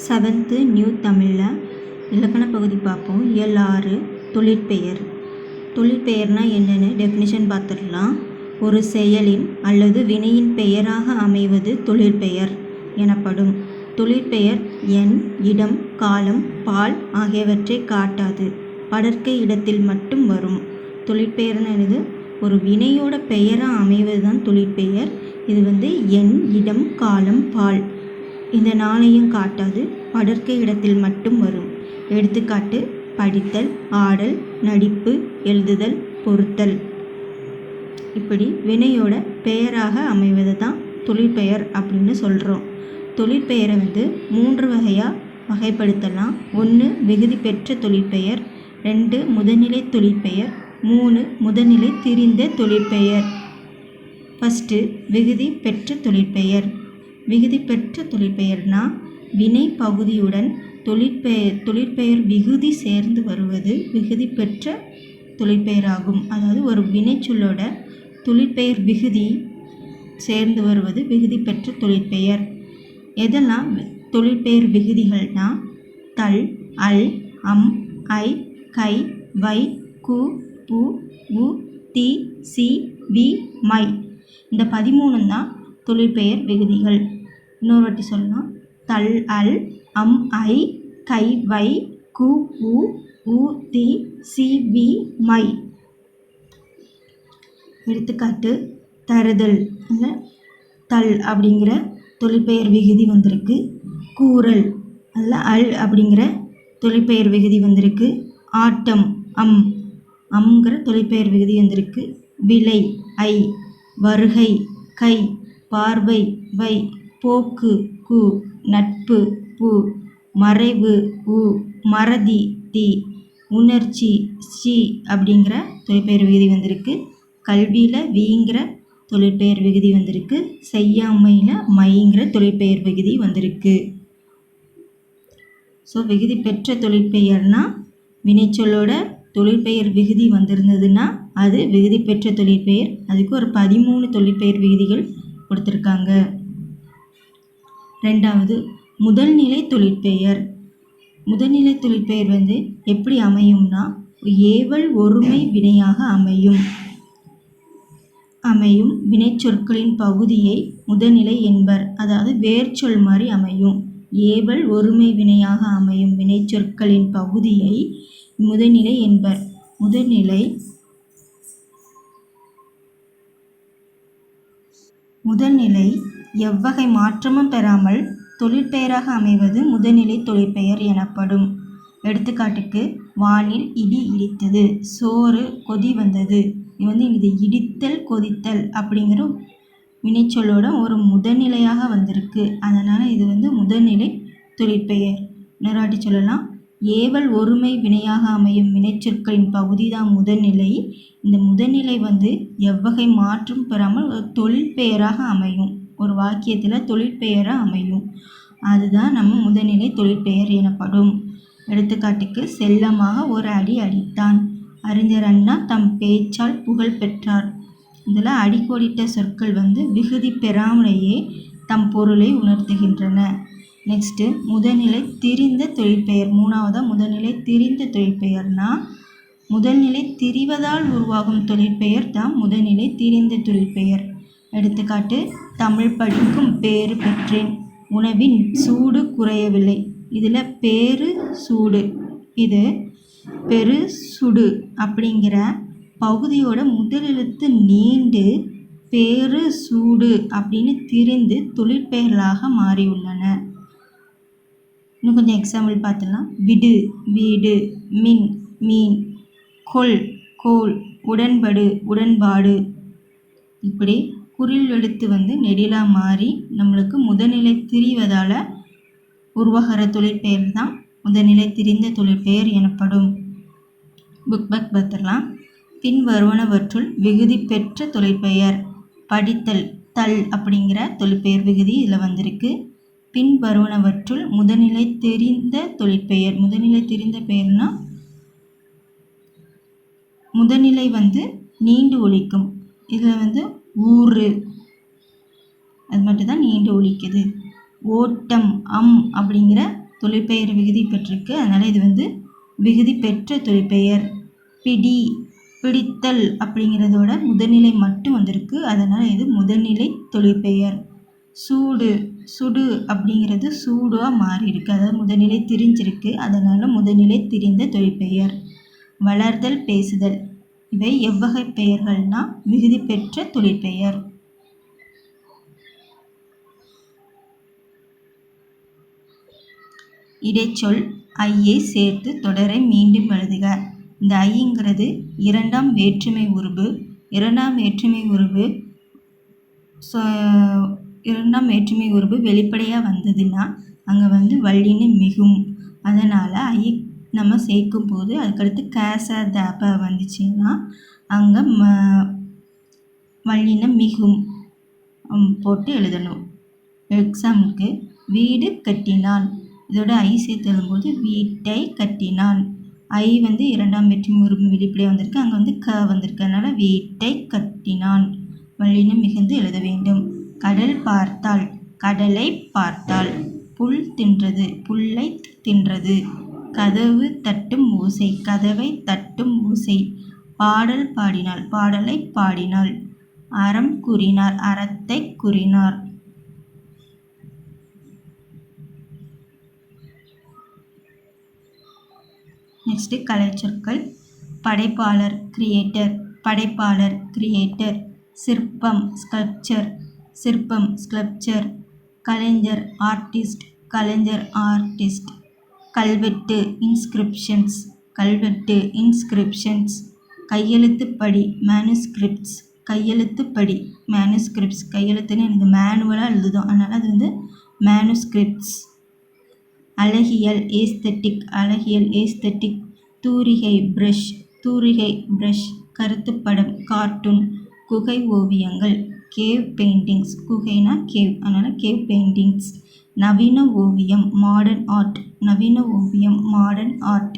7th new தமிழில் இலக்கண பகுதி பார்ப்போம். இயல் 6 தொழிற்பெயர். தொழிற்பெயர்னால் என்னென்னு டெஃபினிஷன் பார்த்துடலாம். ஒரு செயலின் அல்லது வினையின் பெயராக அமைவது தொழிற்பெயர் எனப்படும். தொழிற்பெயர் எண், இடம், காலம், பால் ஆகியவற்றை காட்டாது. படர்க்கை இடத்தில் மட்டும் வரும். தொழிற்பெயர்னு ஒரு வினையோட பெயராக அமைவது தான் தொழிற்பெயர். இது எண், இடம், காலம், பால் இந்த நாளையும் காட்டாது. படர்க்கை இடத்தில் மட்டும் வரும். எடுத்துக்காட்டு: படித்தல், ஆடல், நடிப்பு, எழுதுதல், பொறுத்தல். இப்படி வினையோட பெயராக அமைவது தான் தொழிற்பெயர் அப்படின்னு சொல்கிறோம். தொழிற்பெயரை 3 வகையாக வகைப்படுத்தலாம். 1 விகுதி பெற்ற தொழிற்பெயர், 2 முதல்நிலை தொழிற்பெயர், 3 முதல்நிலை திரிந்த தொழிற்பெயர். ஃபஸ்ட்டு விகுதி பெற்ற தொழிற்பெயர். விகுதி பெற்ற தொழிற்பெயர்னா வினை பகுதியுடன் தொழிற்பெயர் விகுதி சேர்ந்து வருவது விகுதி பெற்ற தொழிற்பெயராகும். அதாவது ஒரு வினைச்சொல்லோட தொழிற்பெயர் விகுதி சேர்ந்து வருவது விகுதி பெற்ற தொழிற்பெயர். எதெல்லாம் தொழிற்பெயர் விகுதிகள்னா தல், அல், அம், ஐ, கை, வை, கு, பு, உ, தி, சி, வி, மை. இந்த 13 தான் தொழிற்பெயர் விகுதிகள். இன்னொரு வாட்டி சொல்லலாம். தல், அல், அம், ஐ, கை, வை, கு, உ, உ, தி, சி, வி, மை. எடுத்துக்காட்டு: தருதல், தல் அப்படிங்கிற தொழிற்பெயர் விகுதி வந்திருக்கு. கூறல், அதில் அல் அப்படிங்கிற தொழிற்பெயர் விகுதி வந்திருக்கு. ஆட்டம், அம்ங்கிற தொழிற்பெயர் விகுதி வந்திருக்கு. விலை, ஐ. வருகை, கை. பார்வை, வை. போக்கு, கு. நட்பு, பு. மறைவு, உ. மறதி, தி. உணர்ச்சி, சி அப்படிங்கிற தொழிற்பெயர் விகுதி வந்திருக்கு. கல்வியில் விங்கிற தொழிற்பெயர் விகுதி வந்திருக்கு. செய்யாமையில் மைங்கிற தொழிற்பெயர் விகுதி வந்திருக்கு. ஸோ விகுதி பெற்ற தொழிற்பெயர்னால் வினைச்சொல்லோட தொழிற்பெயர் விகுதி வந்திருந்ததுன்னா அது விகுதி பெற்ற தொழிற்பெயர். அதுக்கு ஒரு 13 தொழிற்பெயர் விகுதிகள் கொடுத்துருக்காங்க. 2வது முதல்நிலை தொழிற்பெயர். முதல்நிலை தொழிற்பெயர் எப்படி அமையும்னா ஏவல் ஒருமை வினையாக அமையும் வினைச்சொற்களின் பகுதியை முதல்நிலை என்பர். அதாவது வேர்ச்சொல் மாதிரி அமையும். ஏவல் ஒருமை வினையாக அமையும் வினைச்சொற்களின் பகுதியை முதல்நிலை என்பர். முதல்நிலை எவ்வகை மாற்றமும் பெறாமல் தொழிற்பெயராக அமைவது முதல்நிலை தொழிற்பெயர் எனப்படும். எடுத்துக்காட்டுக்கு: வானில் இடி இடித்தது, சோறு கொதி வந்தது. இது இடித்தல், கொதித்தல் அப்படிங்கிற வினைச்சொல்லோட ஒரு முதல்நிலையாக வந்திருக்கு. அதனால் இது முதல்நிலை தொழிற்பெயர். இன்னொரு சொல்லலாம். ஏவல் ஒருமை வினையாக அமையும் வினைச்சொற்களின் பகுதி தான் முதல்நிலை. இந்த முதல்நிலை எவ்வகை மாற்றும் பெறாமல் ஒரு தொழிற்பெயராக அமையும். ஒரு வாக்கியத்தில் தொழிற்பெயராக அமையும். அதுதான் நம்ம முதல்நிலை தொழிற்பெயர் எனப்படும். எடுத்துக்காட்டுக்கு: செல்லமாக ஒரு அடி அடித்தான். அறிஞர் அண்ணா தம் பேச்சால் புகழ் பெற்றார். இதில் அடிக்கோடிட்ட சொற்கள் விகுதி பெறாமலேயே தம் பொருளை உணர்த்துகின்றன. நெக்ஸ்ட்டு முதல்நிலை திரிந்த தொழிற்பெயர். 3வது முதல்நிலை திரிந்த தொழிற்பெயர்னா முதல்நிலை திரிவதால் உருவாகும் தொழிற்பெயர் தான் முதல்நிலை திரிந்த தொழிற்பெயர். எடுத்துக்காட்டு: தமிழ் படிக்கும் பேறு பெற்றேன். உணவின் சூடு குறையவில்லை. இதில் பேறு, சூடு. இது பெரு, சுடு அப்படிங்கிற பகுதியோட முதல் எழுத்து நீண்டு பேறு, சூடு அப்படின்னு திரிந்து தொழிற்பெயர்களாக மாறியுள்ளன. இன்னும் கொஞ்சம் எக்ஸாம்பிள் பார்த்துலாம். விடு, வீடு. மின், மீன். கொள், கோல். உடன்படு, உடன்பாடு. இப்படி குறில் எழுத்து நெடிலா மாறி நம்மளுக்கு முதல்நிலை திரிவதால் உருவாகிற தொழிற்பெயர் தான் முதல்நிலை திரிந்த தொழிற்பெயர் எனப்படும். புக் பேக் பார்த்துடலாம். பின் வருவனவற்றுள் விகுதி பெற்ற தொழிற்பெயர். படித்தல், தல் அப்படிங்கிற தொழிற்பெயர் விகுதி இதில் வந்திருக்கு. பின் வருவனவற்றுள் முதல்நிலை தெரிந்த தொழிற்பெயர். முதல்நிலை தெரிந்த பெயர்னா முதல்நிலை நீண்டு ஒலிக்கும். இதில் ஊறு அது மட்டும்தான் நீண்டு ஒலிக்குது. ஓட்டம், அப்படிங்கிற தொழிற்பெயர் விகுதி பெற்றிருக்கு. அதனால் இது வந்து விகுதி பெற்ற தொழிற்பெயர். பிடி, பிடித்தல் அப்படிங்கிறதோட முதல்நிலை மட்டும் வந்திருக்கு. அதனால் இது முதல்நிலை தொழிற்பெயர். சூடு, சுடு அப்படிங்கிறது சூடாக மாறி இருக்கு. அதாவது முதல்நிலை திரிஞ்சிருக்கு. அதனால் முதல்நிலை திரிந்த தொழிற்பெயர். வளர்தல், பேசுதல் இவை எவ்வகை பெயர்கள்னா விகுதி பெற்ற தொழிற்பெயர். இடைச்சொல் ஐயை சேர்த்து தொடரை மீண்டும் எழுதுக. இந்த ஐங்கிறது இரண்டாம் வேற்றுமை உருபு. இரண்டாம் வேற்றுமை உருபு வெளிப்படையாக வந்ததுன்னா அங்கே வந்து வல்லின மிகும். அதனால் ஐ நம்ம சேர்க்கும் போது அதுக்கடுத்து கேச தேப வந்துச்சுன்னா அங்கே வல்லினம் மிகும் போட்டு எழுதணும். எக்ஸாம்பிளுக்கு வீடு கட்டினான், இதோட ஐ சேர்த்து எழுதும்போது வீட்டை கட்டினான். ஐ வந்து இரண்டாம் வேற்றுமை உருபு வெளிப்படையாக வந்திருக்கு. அங்கே வந்து க வந்திருக்கு. அதனால் வீட்டை கட்டினான் வல்லினம் மிகுந்து எழுத வேண்டும். கடல் பார்த்தாள், கடலை பார்த்தாள். புல் தின்றது, புல்லை தின்றது. கதவு தட்டும் ஓசை, கதவை தட்டும் ஓசை. பாடல் பாடினாள், பாடலை பாடினாள். அறம் கூறினார், அறத்தை கூறினார். நெக்ஸ்ட் கலைச்சொற்கள். படைப்பாளர், கிரியேட்டர், படைப்பாளர், கிரியேட்டர். சிற்பம், ஸ்கல்ப்சர், சிற்பம், ஸ்கல்ப்சர். கலைஞர், ஆர்டிஸ்ட், கலைஞர், ஆர்டிஸ்ட். கல்வெட்டு, இன்ஸ்கிரிப்ஷன்ஸ், கல்வெட்டு, இன்ஸ்கிரிப்ஷன்ஸ். கையெழுத்துப்படி, மேனுஸ்கிரிப்ட்ஸ், கையெழுத்துப்படி, மேனுஸ்கிரிப்ட்ஸ். கையெழுத்துன்னு எனக்கு மேனுவலாக எழுதுதோம், அதனால் அது வந்து மேனுஸ்கிரிப்ட்ஸ். அழகியல், ஏஸ்தட்டிக், அழகியல், ஏஸ்தட்டிக். தூரிகை, ப்ரஷ், தூரிகை, ப்ரஷ். கருத்துப்படம், கார்ட்டூன். குகை ஓவியங்கள், கேவ் பெயிண்டிங்ஸ். குகைனா கேவ், அதனால் கேவ் பெயிண்டிங்ஸ். நவீன ஓவியம், மாடர்ன் ஆர்ட், நவீன ஓவியம், மாடர்ன் ஆர்ட்.